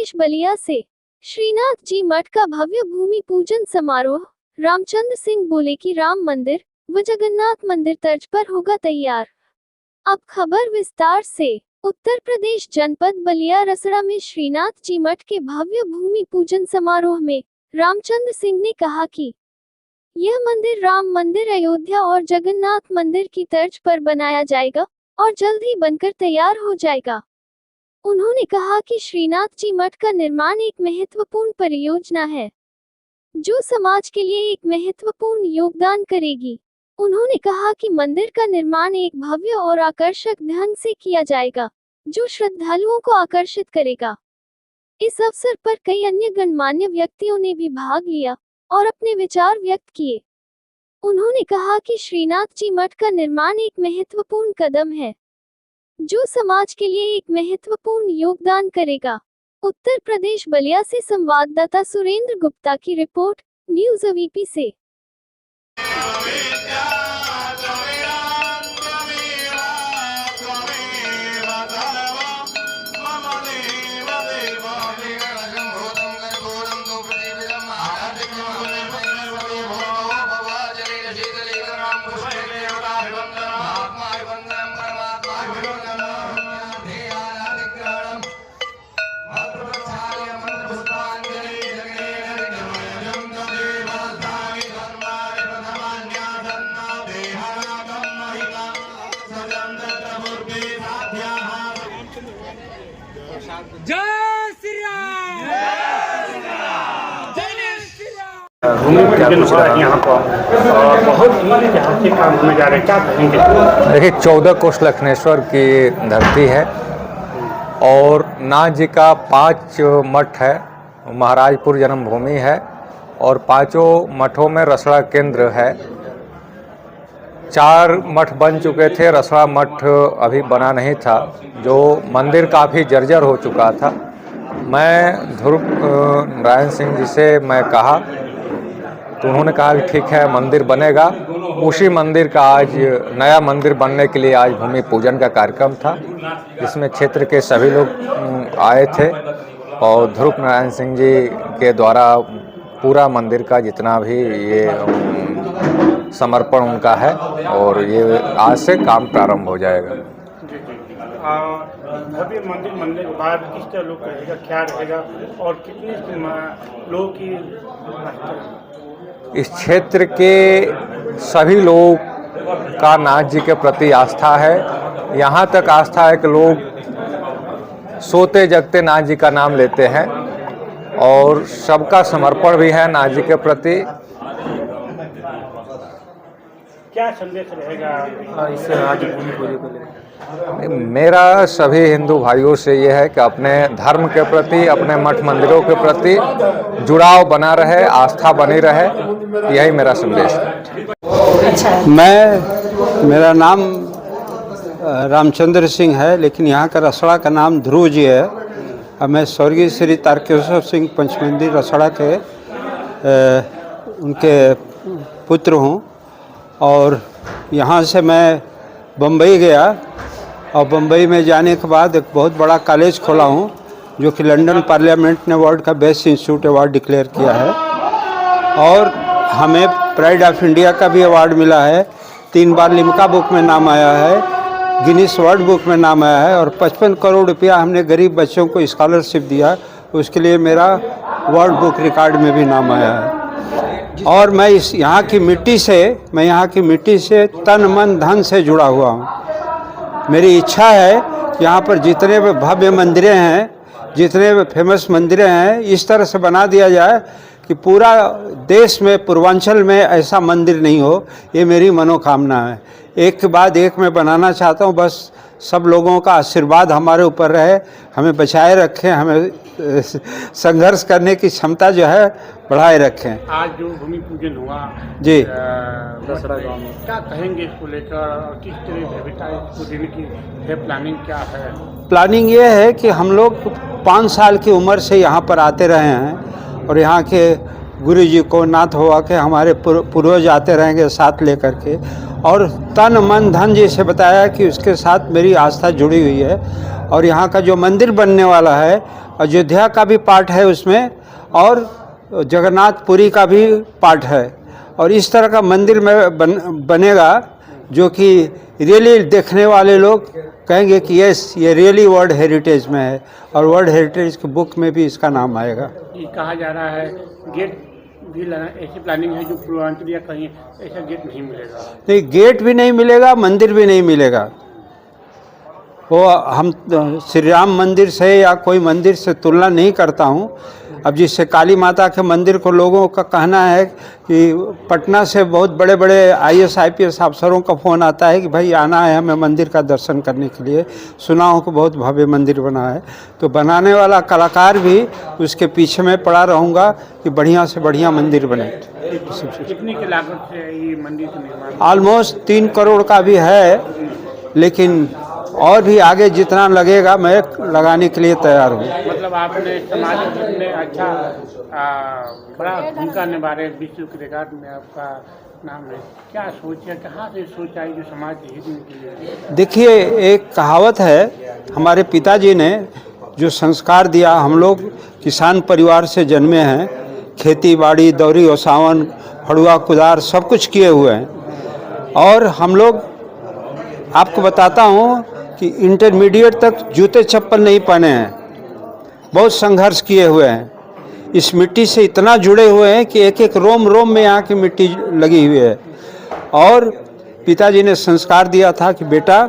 प्रदेश बलिया से श्रीनाथ जी मठ का भव्य भूमि पूजन समारोह। रामचंद्र सिंह बोले कि राम मंदिर व जगन्नाथ मंदिर तर्ज पर होगा तैयार। अब खबर विस्तार से। उत्तर प्रदेश जनपद बलिया रसड़ा में श्रीनाथ जी मठ के भव्य भूमि पूजन समारोह में रामचंद्र सिंह ने कहा कि यह मंदिर राम मंदिर अयोध्या और जगन्नाथ मंदिर की तर्ज पर बनाया जाएगा और जल्द ही बनकर तैयार हो जाएगा। उन्होंने कहा कि श्रीनाथ जी मठ का निर्माण एक महत्वपूर्ण परियोजना है जो समाज के लिए एक महत्वपूर्ण योगदान करेगी। उन्होंने कहा कि मंदिर का निर्माण एक भव्य और आकर्षक ढंग से किया जाएगा जो श्रद्धालुओं को आकर्षित करेगा। इस अवसर पर कई अन्य गणमान्य व्यक्तियों ने भी भाग लिया और अपने विचार व्यक्त किए। उन्होंने कहा कि श्रीनाथ जी मठ का निर्माण एक महत्वपूर्ण कदम है जो समाज के लिए एक महत्वपूर्ण योगदान करेगा। उत्तर प्रदेश बलिया से संवाददाता सुरेंद्र गुप्ता की रिपोर्ट, न्यूज़ अवीपी से। जय श्री राम। भूमि पूजन हुआ यहाँ पर और बहुत ही ऐतिहासिक काम होने जा रहे हैं, क्या कहेंगे? देखिए 14 कोष लखनेश्वर की धरती है और नाथ जी का 5 मठ है, महाराजपुर जन्मभूमि है और 5 मठों में रसड़ा केंद्र है। 4 मठ बन चुके थे, रसड़ा मठ अभी बना नहीं था, जो मंदिर काफ़ी जर्जर हो चुका था। मैं ध्रुव नारायण सिंह जी से मैं कहा तो उन्होंने कहा कि ठीक है मंदिर बनेगा। उसी मंदिर का आज नया मंदिर बनने के लिए आज भूमि पूजन का कार्यक्रम था, जिसमें क्षेत्र के सभी लोग आए थे और ध्रुव नारायण सिंह जी के द्वारा पूरा मंदिर का जितना भी ये समर्पण उनका है और ये आज से काम प्रारंभ हो जाएगा। भव्य मंदिर बनने के बाद किस तरह लोग रहेगा, क्या रहेगा और कितने लोगों की इस क्षेत्र के सभी लोग का नाथ जी के प्रति आस्था है। यहाँ तक आस्था है कि लोग सोते जगते नाथ जी का नाम लेते हैं और सबका समर्पण भी है नाथ जी के प्रति। क्या संदेश रहेगा इससे आज भूमि पूजन को लेकर? मेरा सभी हिंदू भाइयों से ये है कि अपने धर्म के प्रति, अपने मठ मंदिरों के प्रति जुड़ाव बना रहे, आस्था बनी रहे, यही मेरा संदेश है। मेरा नाम रामचंद्र सिंह है, लेकिन यहाँ का रसड़ा का नाम ध्रुव जी है। अब मैं स्वर्गीय श्री तारकेश्वर सिंह पंचमंदिर रसड़ा के उनके पुत्र हूँ और यहाँ से मैं बम्बई गया और बम्बई में जाने के बाद एक बहुत बड़ा कॉलेज खोला हूँ जो कि लंदन पार्लियामेंट ने वर्ल्ड का बेस्ट इंस्टीट्यूट अवार्ड डिक्लेयर किया है और हमें प्राइड ऑफ इंडिया का भी अवार्ड मिला है। 3 बार लिम्का बुक में नाम आया है, गिनीज वर्ल्ड बुक में नाम आया है और 55 करोड़ रुपया हमने गरीब बच्चों को स्कॉलरशिप दिया, उसके लिए मेरा वर्ल्ड बुक रिकॉर्ड में भी नाम आया है। और मैं यहाँ की मिट्टी से तन मन धन से जुड़ा हुआ हूँ। मेरी इच्छा है कि यहाँ पर जितने भी भव्य मंदिरें हैं, जितने भी फेमस मंदिरें हैं, इस तरह से बना दिया जाए कि पूरा देश में, पूर्वांचल में ऐसा मंदिर नहीं हो। ये मेरी मनोकामना है। एक के बाद एक मैं बनाना चाहता हूँ। बस सब लोगों का आशीर्वाद हमारे ऊपर रहे, हमें बचाए रखें, हमें संघर्ष करने की क्षमता जो है बढ़ाए रखें। आज जो भूमि पूजन हुआ जी रसड़ा गाँव में, क्या कहेंगे इसको लेकर और किस तरह भव्यता इसको देने की है, प्लानिंग क्या है? प्लानिंग ये है कि हम लोग 5 साल की उम्र से यहाँ पर आते रहे हैं और यहाँ के गुरु जी को, नाथ हुआ के हमारे पूर्वज आते रहेंगे साथ लेकर के, और तन मन धन जी से बताया कि उसके साथ मेरी आस्था जुड़ी हुई है। और यहाँ का जो मंदिर बनने वाला है अयोध्या का भी पार्ट है उसमें, और जगन्नाथपुरी का भी पार्ट है। और इस तरह का मंदिर में बनेगा जो कि रियली देखने वाले लोग कहेंगे कि यस, ये रियली वर्ल्ड हेरिटेज में है, और वर्ल्ड हेरिटेज की बुक में भी इसका नाम आएगा। ये कहा जा रहा है गेट भी लगा, ऐसी प्लानिंग है जो पूर्वांचल या कहीं ऐसा गेट नहीं मिलेगा। नहीं, गेट भी नहीं मिलेगा, मंदिर भी नहीं मिलेगा। वो हम श्री राम मंदिर से या कोई मंदिर से तुलना नहीं करता हूँ। अब जिससे काली माता के मंदिर को लोगों का कहना है कि पटना से बहुत बड़े बड़े IAS IPS अफसरों का फ़ोन आता है कि भाई आना है हमें मंदिर का दर्शन करने के लिए, सुना हूँ कि बहुत भव्य मंदिर बना है। तो बनाने वाला कलाकार भी उसके पीछे में पड़ा रहूँगा कि बढ़िया से बढ़िया मंदिर बने। कितनी की लागत से ये मंदिर का निर्माण? ऑलमोस्ट 3 करोड़ का भी है, लेकिन और भी आगे जितना लगेगा मैं लगाने के लिए तैयार हूँ। मतलब आपने समाज में अच्छा बड़ा भूमिका निभा रहे, विश्व के रिकॉर्ड में आपका नाम है। क्या सोच है, कहाँ से सोच आई जो समाज के हित के लिए? देखिए, एक कहावत है, हमारे पिताजी ने जो संस्कार दिया, हम लोग किसान परिवार से जन्मे हैं, खेती बाड़ी, दौरी ओसावन, फड़ुआ कुदार सब कुछ किए हुए हैं। और हम लोग, आपको बताता हूँ कि इंटरमीडिएट तक जूते चप्पल नहीं पहने हैं, बहुत संघर्ष किए हुए हैं। इस मिट्टी से इतना जुड़े हुए हैं कि एक एक रोम रोम में यहाँ की मिट्टी लगी हुई है। और पिताजी ने संस्कार दिया था कि बेटा,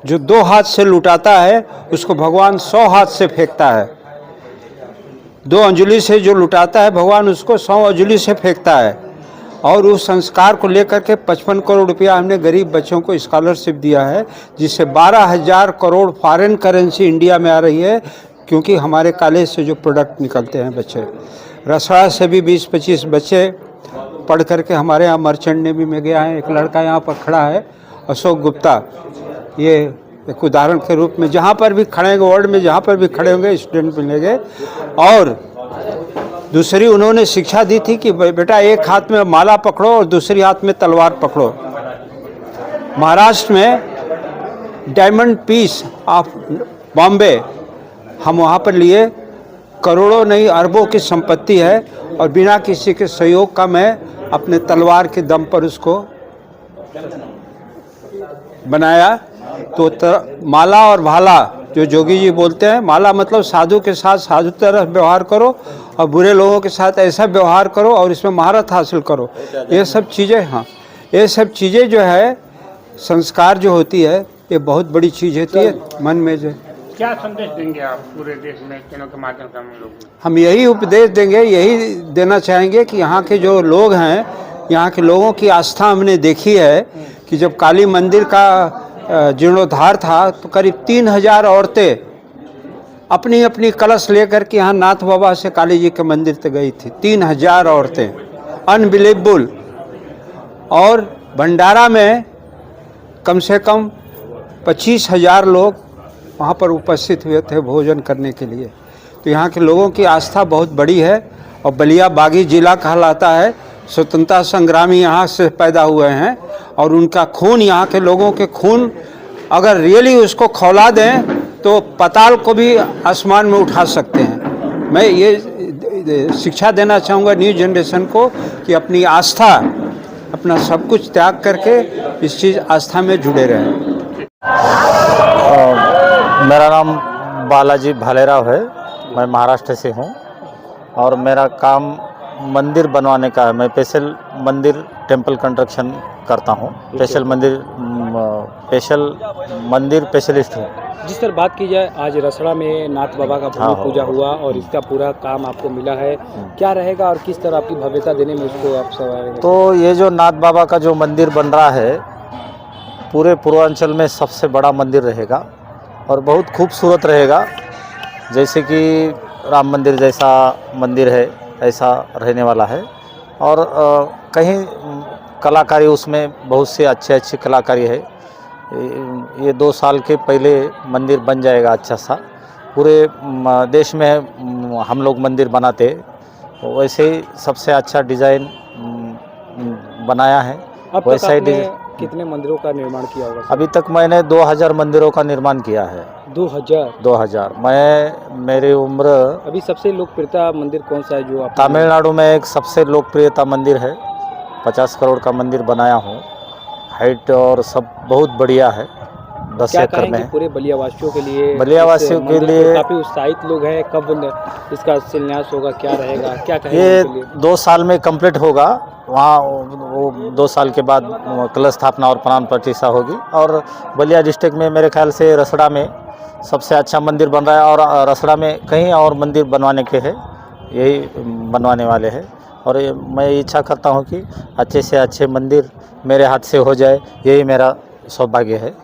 जो 2 हाथ से लुटाता है उसको भगवान 100 हाथ से फेंकता है। 2 अंजुली से जो लुटाता है भगवान उसको 100 अंजुली से फेंकता है। और उस संस्कार को लेकर के 55 करोड़ रुपया हमने गरीब बच्चों को स्कॉलरशिप दिया है, जिससे 12,000 करोड़ फॉरेन करेंसी इंडिया में आ रही है, क्योंकि हमारे कॉलेज से जो प्रोडक्ट निकलते हैं बच्चे। रसड़ा से भी 20-25 बच्चे पढ़ करके हमारे यहाँ मर्चेंट नेवी में गया है। एक लड़का यहाँ पर खड़ा है, अशोक गुप्ता, ये एक उदाहरण के रूप में जहाँ पर भी खड़े होंगे, वर्ल्ड में जहाँ पर भी खड़े होंगे स्टूडेंट मिलेंगे। और दूसरी उन्होंने शिक्षा दी थी कि बेटा एक हाथ में माला पकड़ो और दूसरी हाथ में तलवार पकड़ो। महाराष्ट्र में डायमंड पीस ऑफ बॉम्बे हम वहाँ पर लिए, करोड़ों नहीं अरबों की संपत्ति है, और बिना किसी के सहयोग का मैं अपने तलवार के दम पर उसको बनाया। तो माला और भाला जो जोगी जी बोलते हैं, माला मतलब साधु के साथ साधु तरह व्यवहार करो, और बुरे लोगों के साथ ऐसा व्यवहार करो और इसमें महारत हासिल करो। ये सब चीज़ें, हाँ, ये सब चीज़ें जो है, संस्कार जो होती है, ये बहुत बड़ी चीज़ होती है मन में। जो क्या संदेश देंगे आप पूरे देश में चैनल के माध्यम से? हम यही उपदेश देंगे, यही देना चाहेंगे कि यहाँ के जो लोग हैं, यहाँ के लोगों की आस्था हमने देखी है कि जब काली मंदिर का जीर्णोद्धार था तो करीब 3000 औरतें अपनी अपनी कलश लेकर के यहाँ नाथ बाबा से काली जी के मंदिर तक गई थी। 3000 औरतें, अनबिलीवेबल। और भंडारा में कम से कम 25,000 लोग वहाँ पर उपस्थित हुए थे भोजन करने के लिए। तो यहाँ के लोगों की आस्था बहुत बड़ी है। और बलिया बागी जिला कहलाता है, स्वतंत्रता संग्रामी यहाँ से पैदा हुए हैं, और उनका खून, यहाँ के लोगों के खून अगर रियली उसको खौला दें तो पाताल को भी आसमान में उठा सकते हैं। मैं ये शिक्षा देना चाहूँगा न्यू जनरेशन को कि अपनी आस्था, अपना सब कुछ त्याग करके इस चीज़ आस्था में जुड़े रहें। मेरा नाम बालाजी भालेराव है, मैं महाराष्ट्र से हूँ, और मेरा काम मंदिर बनवाने का है। मैं स्पेशल मंदिर टेम्पल कंस्ट्रक्शन करता हूँ, स्पेशल मंदिर स्पेशलिस्ट हूँ। जिस तरह बात की जाए, आज रसड़ा में नाथ बाबा का भूमि पूजा हुआ और इसका पूरा काम आपको मिला है, क्या रहेगा और किस तरह आपकी भव्यता देने में उसको आप सवाल? तो ये जो नाथ बाबा का जो मंदिर बन रहा है, पूरे पूर्वांचल में सबसे बड़ा मंदिर रहेगा और बहुत खूबसूरत रहेगा। जैसे कि राम मंदिर जैसा मंदिर है, ऐसा रहने वाला है। और कहीं कलाकारी उसमें बहुत से अच्छी कलाकारी है। ये 2 साल के पहले मंदिर बन जाएगा अच्छा सा। पूरे देश में हम लोग मंदिर बनाते, वैसे ही सबसे अच्छा डिज़ाइन बनाया है, वैसा ही कितने मंदिरों का निर्माण किया होगा? अभी तक मैंने 2000 मंदिरों का निर्माण किया है। 2000। मेरी उम्र, अभी सबसे लोकप्रियता मंदिर कौन सा है जो आप? तमिलनाडु में एक सबसे लोकप्रियता मंदिर है, 50 करोड़ का मंदिर बनाया हूँ। हाइट और सब बहुत बढ़िया है, 10 क्या एकड़ में कहेंगे है। पूरे बलियावासियों के लिए? बलियावासियों इस के मंदिर लिए को काफी उत्साहित लोग हैं, कब इसका शिलान्यास होगा, क्या रहेगा, क्या कहेंगे ये उनके लिए? 2 साल में कंप्लीट होगा। वहाँ वो 2 साल के बाद कलश स्थापना और प्राण प्रतिष्ठा होगी। और बलिया डिस्ट्रिक्ट में मेरे ख्याल से रसड़ा में सबसे अच्छा मंदिर बन रहा है, और रसड़ा में कहीं और मंदिर बनवाने के हैं, यही बनवाने वाले हैं। और मैं इच्छा करता हूँ कि अच्छे से अच्छे मंदिर मेरे हाथ से हो जाए, यही मेरा सौभाग्य है।